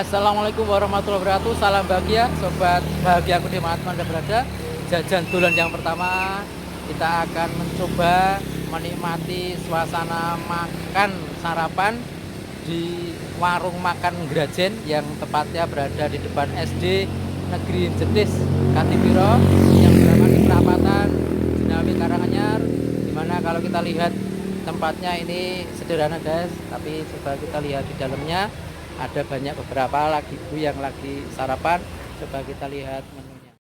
Assalamualaikum warahmatullahi wabarakatuh. Salam bahagia, sobat bahagia aku dimanapun Anda berada. Jajan bulan yang pertama, kita akan mencoba menikmati suasana makan sarapan di warung makan Grajen yang tepatnya berada di depan SD Negeri Jetis Katipiro yang berada di perapatan Jenawi Karanganyar. Dimana kalau kita lihat tempatnya ini sederhana guys, tapi coba kita lihat di dalamnya ada banyak beberapa lagi ibu yang lagi sarapan. Coba kita lihat menunya.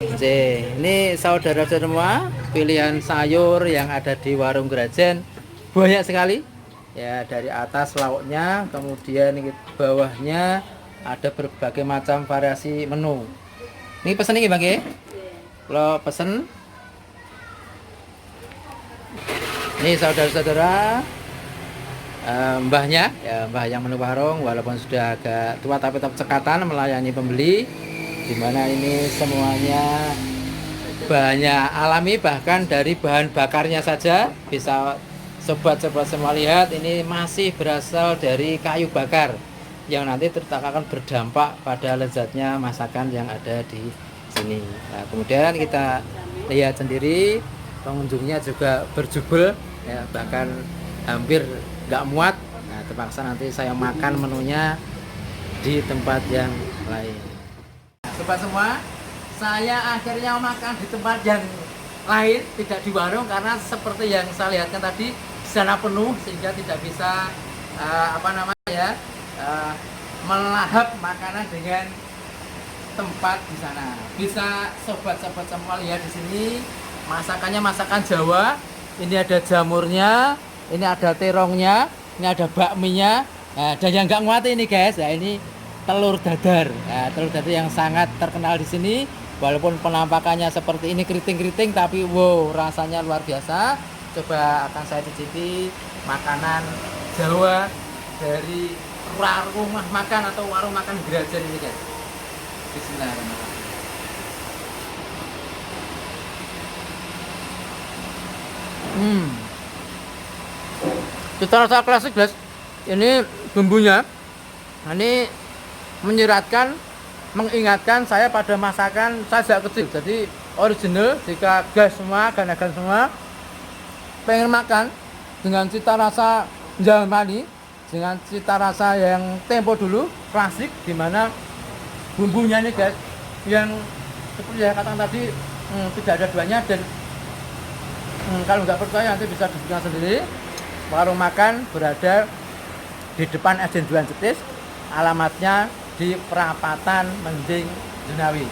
Ini saudara semua, pilihan sayur yang ada di warung Grajen banyak sekali. Ya, dari atas lauknya, kemudian bawahnya ada berbagai macam variasi menu. Ini pesen ini Bang ya? Kalau pesen ini saudara-saudara, mbahnya ya, mbah yang menu warung walaupun sudah agak tua tapi tetap cekatan melayani pembeli, dimana ini semuanya bahannya alami, bahkan dari bahan bakarnya saja bisa sobat-sobat semua lihat ini masih berasal dari kayu bakar yang nanti akan berdampak pada lezatnya masakan yang ada di sini. Nah, kemudian kita lihat sendiri pengunjungnya juga berjubel ya, bahkan hampir nggak muat. Nah, terpaksa nanti saya makan menunya di tempat yang lain. Nah, sobat semua, saya akhirnya makan di tempat yang lain, tidak di warung, karena seperti yang saya lihatkan tadi di sana penuh sehingga tidak bisa melahap makanan dengan tempat di sana. Bisa sobat-sobat semua lihat di sini masakannya masakan Jawa. Ini ada jamurnya, ini ada terongnya, ini ada bakminya. Nah, dan yang nggak nguat ini guys, ya ini telur dadar. Nah, telur dadar yang sangat terkenal di sini. Walaupun penampakannya seperti ini keriting-keriting, tapi wow, rasanya luar biasa. Coba akan saya cicipi makanan Jawa dari warung makan atau warung makan Grajen ini guys. Bismillahirrahmanirrahim. Cita rasa klasik guys. Ini bumbunya, ini menyiratkan, mengingatkan saya pada masakan saya sejak kecil. Jadi original. Jika guys semua, ganagan semua pengen makan dengan cita rasa Jamani, dengan cita rasa yang tempo dulu, klasik, dimana bumbunya ini guys yang seperti saya katakan tadi, tidak ada duanya. Dan kalau nggak percaya nanti bisa dibuktikan sendiri. Warung makan berada di depan SD Negeri Jetis, alamatnya di perapatan Menjing Jenawi.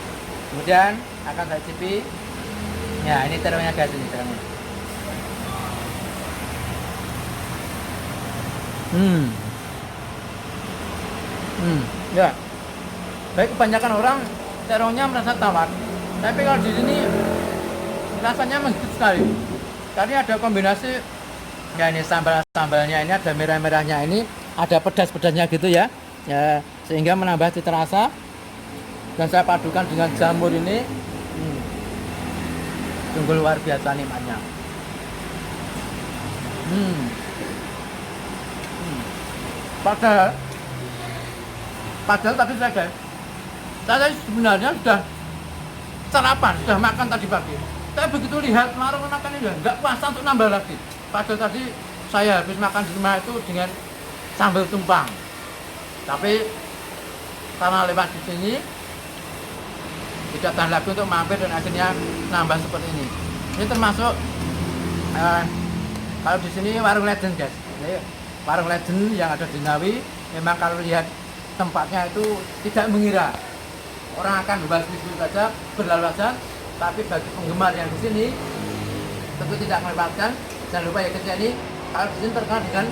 Kemudian akan saya cicipi. Ya, ini terongnya guys, ini terongnya. Ya. Baik, kebanyakan orang terongnya merasa tawar, tapi kalau di sini rasanya menggigit sekali. Karena ada kombinasi, ya ini sambalnya ini ada merah-merahnya, ini ada pedas-pedasnya gitu ya. Ya, sehingga menambah cita rasa. Dan saya padukan dengan jamur ini, sungguh luar biasa nikmatnya. Padahal tadi saya sebenarnya sudah sarapan, sudah makan tadi pagi. Saya begitu lihat warung makan ini nggak kuasa untuk nambah lagi. Padahal tadi saya habis makan di rumah itu dengan sambal tumpang. Tapi karena lewat di sini tidak tahan lagi untuk mampir dan akhirnya nambah seperti ini. Ini termasuk kalau di sini warung legend guys. Ini warung legend yang ada di Ngawi. Memang kalau lihat tempatnya itu tidak mengira orang akan bebas-bebas saja berlalu lalang, tapi bagi penggemar yang di sini tentu tidak melewatkan. Jangan lupa ya guys, ini kalau di sini terkenal dengan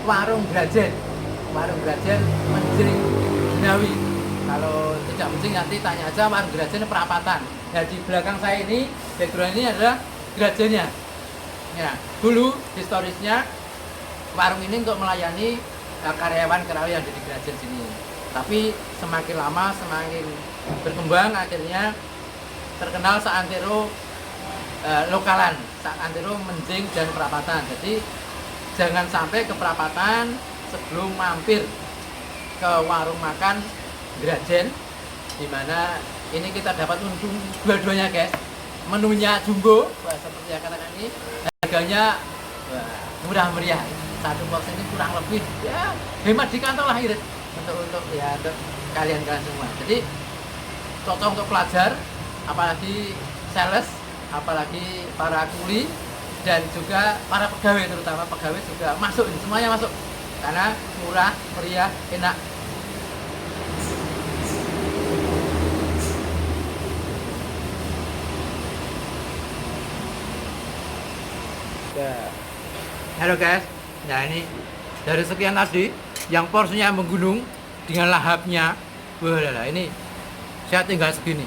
warung Grajen, warung Grajen Menjing Jenawi. Kalau tidak Menjing nanti tanya aja warung Grajen perapatan. Nah, di belakang saya ini, background ini adalah Grajennya. Ya, dulu historisnya warung ini untuk melayani karyawan-karyawan yang ada di Grajen sini. Tapi semakin lama semakin berkembang, akhirnya terkenal seantero lokalan, seantero Menjing dan perapatan. Jadi jangan sampai ke perapatan sebelum mampir ke warung makan Grajen, dimana ini kita dapat untung dua-duanya guys. Menunya jumbo, wah, seperti yang katakan ini, harganya wah, murah meriah. Satu porsi ini kurang lebih ya hemat di kantong lah Irit untuk ya untuk kalian semua. Jadi cocok untuk pelajar, apalagi sales, apalagi para kuli dan juga para pegawai, terutama pegawai juga masuk ini, semuanya masuk karena murah meriah enak. Halo guys, nah ini dari sekian tadi yang porsinya menggunung dengan lahapnya, wah ini saya tinggal segini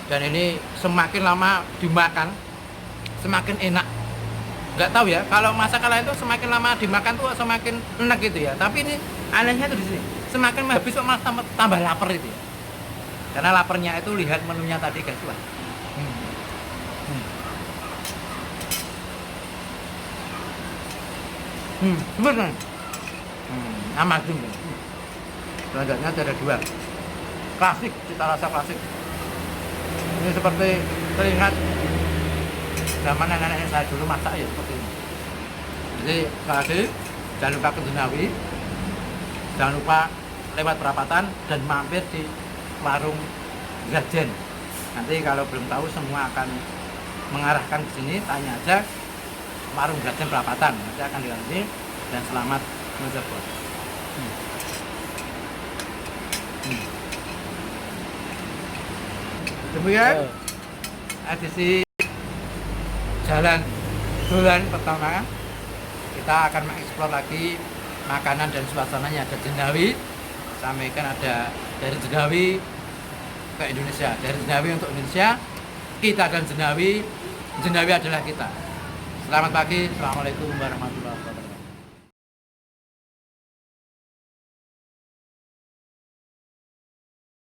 dan ini semakin lama dimakan semakin enak. Nggak tahu ya, kalau masakan lain itu semakin lama dimakan tuh semakin enak gitu ya, tapi ini anehnya tuh di sini semakin habis kok malah tambah lapar itu ya, karena laparnya itu lihat menunya tadi guys. Wah. Bener. Amat juga. Selanjutnya ada dua. Klasik, cita rasa klasik. Ini seperti teringat zaman nenek saya dulu masak ya seperti ini. Jadi sekali lagi jangan lupa ke Jenawi, jangan lupa lewat perapatan dan mampir di warung Grajen. Nanti kalau belum tahu semua akan mengarahkan ke sini, tanya aja warung Grajen perapatan, nanti akan diganti. Dan selamat mencoba. Demikian edisi jalan dolan pertama. Kita akan mengeksplor lagi makanan dan suasananya. Ada Jenawi, sampaikan ada dari Jenawi ke Indonesia, dari Jenawi untuk Indonesia, kita akan Jenawi, Jenawi adalah kita. Selamat pagi, assalamualaikum warahmatullahi wabarakatuh.